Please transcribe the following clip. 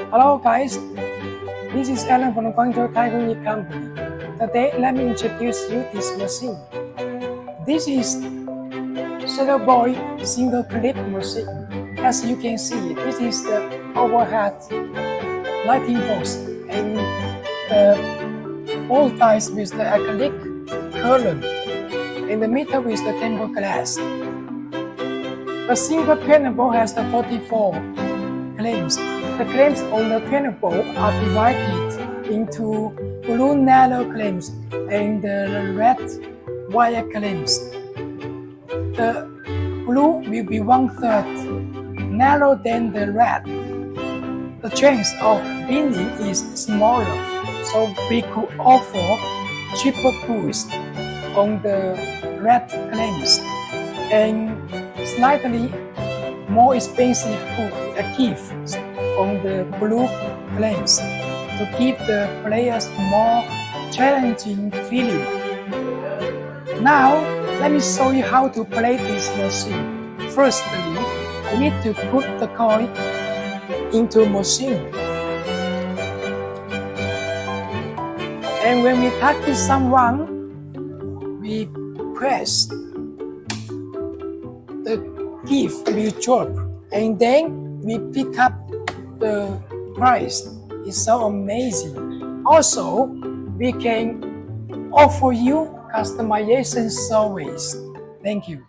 Hello guys, this is Alan from the Guangzhou TKY-Qin company. Today, let me introduce you this machine. This is Shadow Boy single clip machine. As you can see, this is the overhead lighting box and the both sides with the acrylic column and the middle with the tempered glass. The single turntable has the 44 clamps. The clamps on the turntable are divided into blue narrow clamps and the red wire clamps. The blue will be 1/3 narrower than the red. The chance of vending is smaller, so we could offer cheaper goods on the red clamps and slightly more expensive gifts on the blue clamps to give the players more challenging feeling. Now, let me show you how to play this machine. Firstly, we need to put the coin into machine. And when we target someone, we press, the gift will drop, and then we pick up the prize. It's so amazing. Also, we can offer you customization service. Thank you.